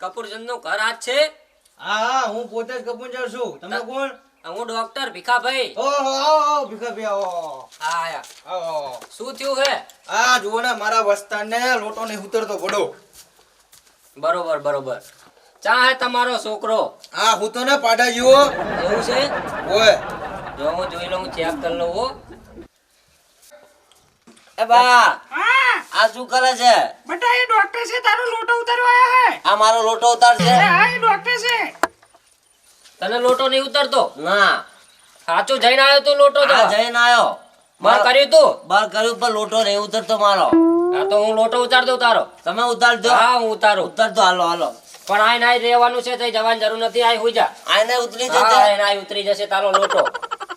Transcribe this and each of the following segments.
કપૂરચંદ નું ઘર આજ છે? હા, હું પોતે જ કપૂરચંદ છું. તમે કોણ? હું ડોક્ટર ભીખાભાઈ. ઓહો, આવો ભીખાભાઈ આવો. આયા. આવો. શું થયું હે? આ જુઓ ને મારા વસ્તાને લોટો નહીં ઉતરતો પડો. બરોબર બરોબર. ચા હે તમારો છોકરો? આ હું તો ને પાડા જેવો. એવું છે? ઓય. જો હું જોઈ લઉં, ચેક કરી લઉં હો. એ બા, હા આ શું કરે છે? બેટા એ ડોક્ટર છે, તારો લોટો ઉતારવા આયા હે. આ મારો લોટો ઉતારશે? હા એ ડોક્ટર છે. તને લોટો નહીં ઉતરતો? ના. સાચું જઈને આવ્યો તું લોટો તો? આ જઈને આયો. બર કર્યું તું? બર કર્યું પણ લોટો નહીં ઉતરતો મારો. હા તો હું લોટો ઉતાર દઉં તારો. તમે ઉતારજો. હા હું ઉતારું. ઉતારજો, હાલો હાલો. પણ આઈ નાઈ રહેવાનું છે, તઈ જવાની જરૂર નથી. આઈ હુઈ જા. આને ઉતરી હા જશે. આઈ નાઈ ઉતરી જશે તારો લોટો.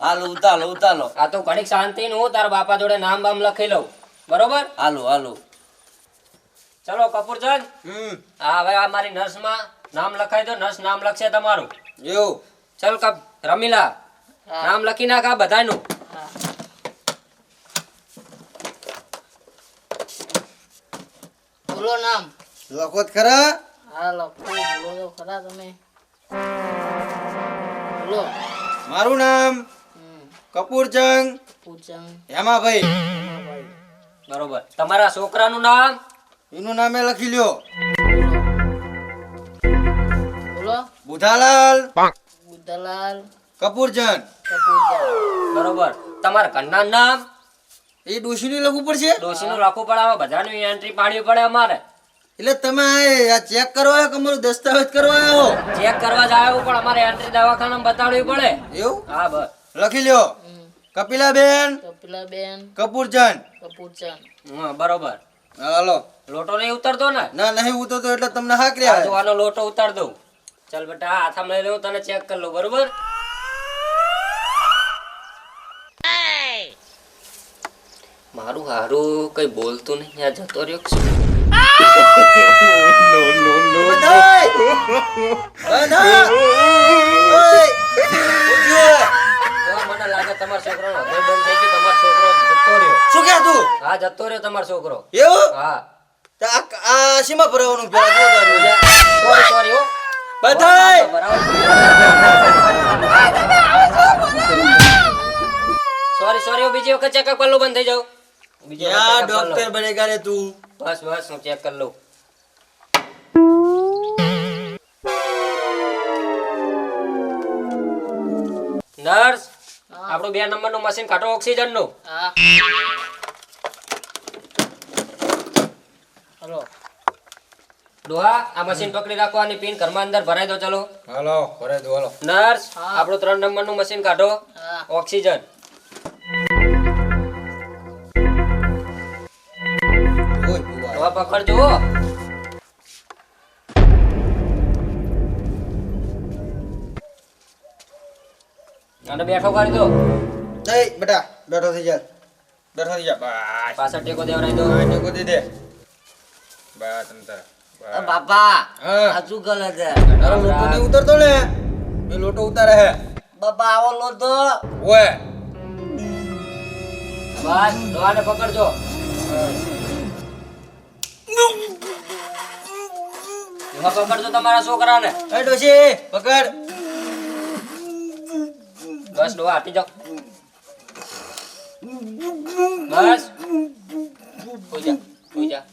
હાલો ઉતારો ઉતારો. આ તો ઘડીક શાંતિ નું હું તારા બાપા જોડે નામ બામ લખી લઉં. બરોબર? હાલો હાલો. ચલો કપૂરચંદ, હા હવે આ મારી નર્સ માં નામ લખાઈ દો. નર્સ નામ લખશે તમારું. એવું. ચલ રમીલા, નામ લખી નાખ આ બધાનું. બોલો નામ. લખો જ ખરા. હા લખો, બોલો તો ખરા તમે. બોલો. મારું નામ કપૂરચંદ પૂછન. હેમાભાઈ. બરોબર. તમારા છોકરાનું નામ? એનું નામે લખી લ્યો. બોલો. બુધાલાલ બુદ્ધલાલ કપૂરચંદ. કપૂરચંદ. બરોબર. તમારા ઘરના નામ? એ ડોશીની લખવું પડશે. ડોશીનું લખવું પડે. હવે બધાનું એન્ટ્રી પાડવી પડે અમારે. એટલે તમે આ ચેક કરવા આવ્યો કે અમારું દસ્તાવેજ કરવા આવ્યો? ચેક કરવા જ આવ્યું પણ અમારે એન્ટ્રી દવાખાનામાં બતાડવી પડે. એવું. હા બસ. લખી લ્યો. કપિલાબેન કપિલાબેન કપૂરચંદ. કપૂરચંદ. હા બરોબર. હાલો. લોટો નહીં ઉતરતો ને? ના નહીં ઉતરતો એટલે તમને હાક આ રહ્યા. જો આનો લોટો ઉતાર દઉં. ચાલ બેટા આ હાથમાં લઈ લઉં, તને ચેક કરી લઉં. બરોબર? મારું હારું કઈ બોલતું નહીં. આ જતો રહ્યો છે. મને લાગે તમારો છોકરાનો હૃદય બંધ થઈ ગયું. તમારો છોકરો જતો રહ્યો. શું કે તું? હા જતો રહ્યો તમારો છોકરો. એવું? હા તો આ સીમા ભરાવાનું પેલા જો તારું. સોરી સોરી હો. બધાય સોરી સોરી હો. બીજી વખત ચેકઅપ કરલું બંધ થઈ જાવ. બીજી વખત યા checkup કરી લઉં. ડોક્ટર બનેગા રે તું. બસ બસ હું ચેક કરી લઉં. નર્સ, આપણું 2 નંબરનું મશીન કાઢો ઓક્સિજન નું. હા. હલો. ડોહા આ મશીન પકડી રાખો. આની પિન ઘરમાં અંદર ભરાઈ દો. ચલો હાલો ભરાઈ દો હાલો. નર્સ, હા. આપણું 3 નંબરનું મશીન કાઢો હા. ઓક્સિજન. ઓય ભુવા. ડોહા પકડજો હો. અને બેઠો કરી દો. જય બેટા બેઠો થઈ જા. બેઠો થઈ જા. બસ. પાછળ ટેકો દેવરાઈ દો. આ ટેકો દે દે. બસ અંતર. એ બાપા, હા. આ શું કરે છે? તારો લોટો નહીં ઉતરતો ને? એ લોટો ઉતારે હે. બાપા આવો લોટો. ઓય. બસ ડોહાને પકડજો. ડોહા પકડજો તમારા છોકરાને. એ ડોશી પકડ. બસ ડોહા હાથી જાઓ. બસ હોઈ જા.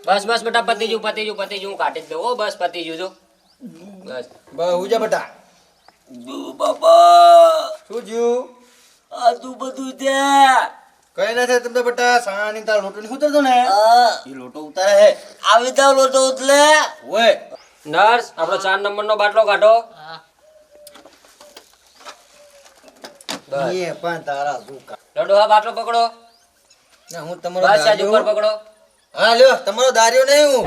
બસ બસ બેટા પતી ગયું હું કાઢી જ દઉં હો. બસ પતી ગયું જો. બસ બસ ઉજા બેટા. બાપા, શું થયું? આ તું બધું છે. કઈ ના થાય તમને બેટા. સાની તાર લોટો નહીં ઉતરતો ને? આ, એ લોટો ઉતારે હે. આવી જાવ લોટો ઉતલે. ઓય. નર્સ આપણો 4 નંબરનો બાટલો કાઢો. હા બસ એ પણ તારા શું કામ? લડો આ બાટલો પકડો. ના, હું તમારો બસ આજ દારૂ- ઉપર પકડો. હા લ્યો તમારો દારૂ નહીં હું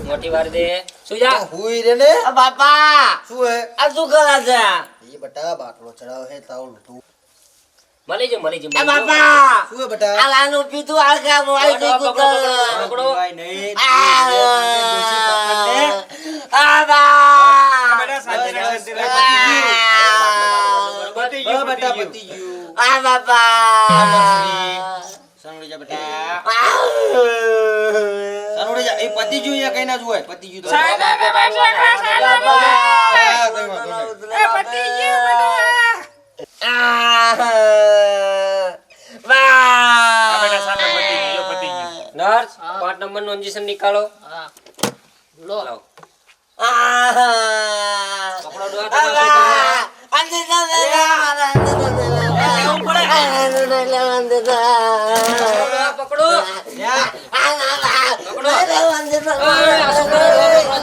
મોટી વાર દે. સુઈ જા. હુઈ રે ને આ બાપા શું હે આ શું કરે છે એ બટા બાટલો ચડાવ હે તાવ લૂંટું મળી જા મળી જા. આ બાપા શું હે બટા આ લાનું પીતું આ કામ હોય પકડો, પકડો, પકડો, પકડો. ભાઈ નહીં આ બા બા બટા પતી ગયું આ બાપા સાનુડી જા બટા સાનુડી જા એ પતી ગયું યા કઈ ના જોય પતી ગયું તો સાહેબ, સાહેબ, સાહેબ, સાહેબ, હા, કઈ વાંધો નહીં. એ પતી ગયું બધું. નર્સ 5 નંબરનું ઇન્જેક્શન નીકાળો. હા લો લાવો. પકડો ડોહા, પકડો.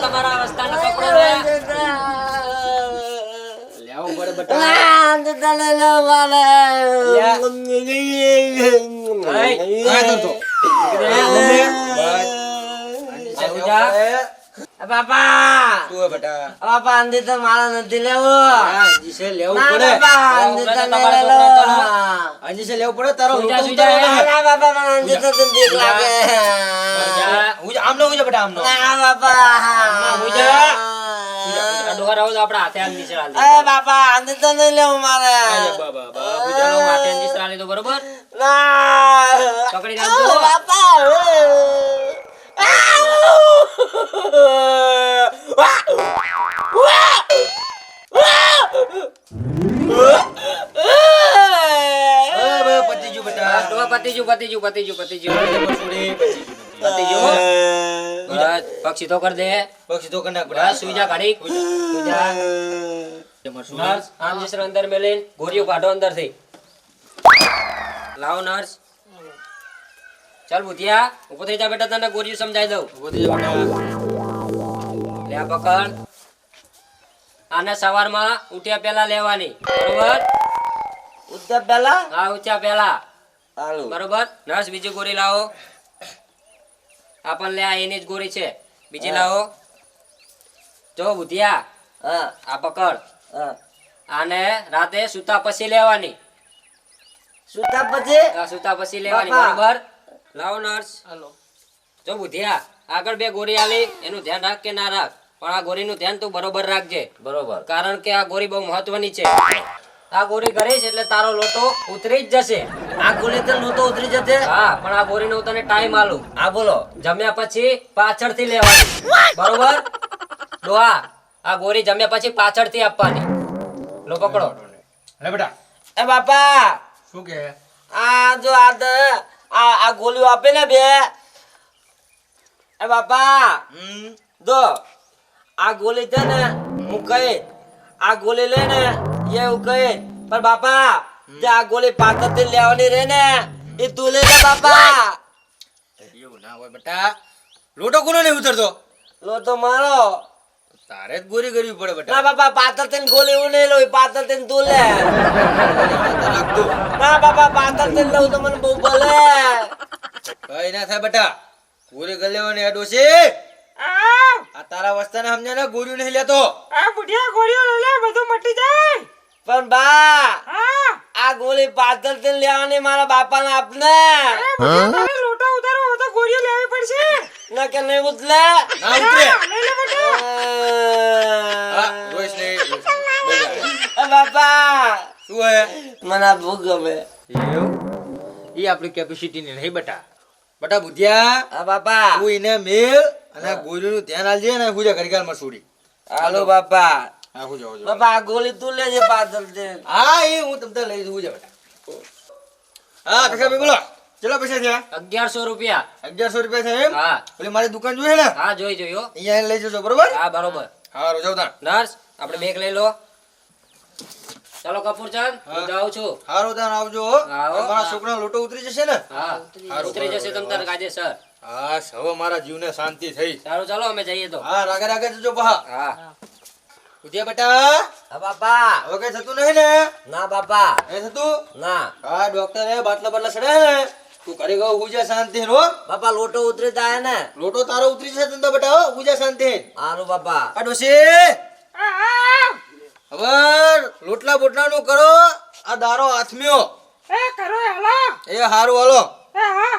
તમારા અવસ્થાને પકડો રે. લેવું પડે બટા હા તો બાપા શું હે બટા બાપા અંદે તો મારા નથી લેવો હા જીસે લેવું ના પડે બાપા અંદે તો તમારા નહીં લેવો. છોકરા જીસે લેવું પડે તારો સુઈ જા, લૂંટો સુઈ જા. ઉતારવાનો હે. ના બાપા મને અંદે તો બીક લાગે હું જા, આમનો હું જા બટા આમનો ના બાપા હું જા. આ ડોહા રહો તો આપણે હાથે હાથ નીચે હાલ દે. એ બાપા અંદે તો નહીં લેવું મારે ગુજરાતનો હાથે હાથ નીચે હાલ દીધો, બરોબર? ના પકડી રાખજો. બાપા પતી ગયું બટા બસ, ડોહા પતી ગયું, પતી ગયું, પતી ગયું, પતી ગયું. પતી ગયું. બસ, પગ સીધો કર દે. પક્ષી તો કના બસ, સુઈ જા ઘડીક. સુઈ જા. નર્સ, આ ઇન્જેક્શન અંદર મેલીને ગોળીઓ કાઢો અંદરથી. લાવો નર્સ. ચાલ ભૂતિયા, ઊભો થઈ જા બેટા, તને ગોળીઓ સમજાઈ દઉં. લે આ પકડ. આને સવારમાં ઉઠ્યા પહેલા લેવાની, બરોબર? ઉત્તર પેલા હા, ઉઠ્યા પહેલા, ચાલુ બરોબર? નર્સ, બીજી ગોળી લાવો. આ પણ લે, આ એની જ ગોળી છે. બીજી લાવો. જો ભૂતિયા, હા આ પકડ. હા આને રાતે સૂતા પછી લેવાની. સુતા પછી આ સૂતા પછી લેવાની, બાપા. બરોબર? લાવો નર્સ. હાલો જો બુધિયા, આગળ 2 ગોળી આલી, એનું ધ્યાન રાખ કે ના રાખ, પણ આ ગોળીનું ધ્યાન તું બરોબર રાખજે, બરોબર કારણ કે આ ગોળી બહુ મહત્વની છે. આ ગોળી કરીશ એટલે તારો લોટો ઉતરી જ જશે. આ ગોળી તો નહોતો ઉતરી જતે હા, પણ આ ગોળીનો હું તને ટાઈમ આલું. આ બોલો જમ્યા પછી પાછળથી લેવાની, બરોબર? ડોહા, આ ગોળી જમ્યા પછી પાછળથી આપવાની. લો પકડો. લે બેટા એ બાપા શું કે આ જો આ ગોળીઓ આપે ને બે એ બાપા દો આ ગોળી છે ને હું કહી આ ગોળી લે ને એ હું કહી પણ બાપા જે આ ગોળી પાછળથી લેવાની રે ને એ તું લે બાપા એવું ના હોય બેટા લોટો કોનો નહીં ઉતરતો લો તો મારો તારે જ ગોરી કરવી પડે ના બેટા બાપા પાછળથી ગોળી હું નહીં લઉં પાછળથી તું લે રાખતો ના બાપા પાછળથી લઉં તો મને બહુ ભલે કઈ ના થાય બેટા ગોરી કરી લેવાની આ ડોશી આ તારા વસ્તાને સમજે ને ગોરી નહીં લેતો આ બુઢિયા ગોળીઓ લઈ લે, બધું મટી જાય. પણ બા હા. આ ગોળી પાછળથી લેવાની મારા બાપાને આપને અરે બુઢિયા, તારે લોટો ઉતારવો હોય તો ગોળીઓ લેવી પડશે. ના કે નહીં ઉતલે ના ઉતરે લઈ લે બેટા. હા રોઈશ નહીં બાપા શું હે મને આ બહુ ગમે એવું ઈ આપણી કેપેસિટી ને નહીં બેટા બેટા બુધિયા આ બાપા તું એને મેલ અને ગોરીનું ધ્યાન આલજે ને હુજા ઘડીકાલમાં છોડી હાલો બાપા હા હુજા હુજા બાપા આ ગોળી તું લેજે પાછળથી હા એ હું તમને લઈ જઉં જા બેટા હા પૈસા ભાઈ બોલો ચલો પૈસા થયા 1100 રૂપિયા. 1100 રૂપિયા છે એમ હા પેલી મારી દુકાન જોઈએ ને હા, જોઈ જોયો. અહીંયા લઈ જજો બરોબર હા, બરોબર. હા રોજાવ તા નર્સ, આપણે બેગ લઈ લો. ચાલો કપૂરચંદ હું જાઉં છું. હારું તાન આવજો હો. આવો. મારા છોકરાનો લોટો ઉતરી જશે ને હા હારું, ઉતરી જશે તમ તાર કાયદેસર. હા હવે મારા જીવને શાંતિ થઈ. સારું ચાલો અમે જઈએ તો. હા રાગે રાગે જજો પહા. હા ઉઠ્યા બેટા? હા બાપા હવે કઈ થતું નહીં ને? ના બાપા એ થતું? ના હા ડોક્ટરે બાટલા બાટલા ચડાયા ને તું કરી ગયો હુજા શાંતિ રો. બાપા લોટો ઉતરી જાય ને લોટો તારો ઉતરી જશે તને તો બેટા હો હુજા શાંતિ. હારું બાપા આ ડોશી હવે લોટલા બોટલા નું કરો. આ દારો હાથમ્યો એ કરો હાલો એ હારું હાલો. એ હા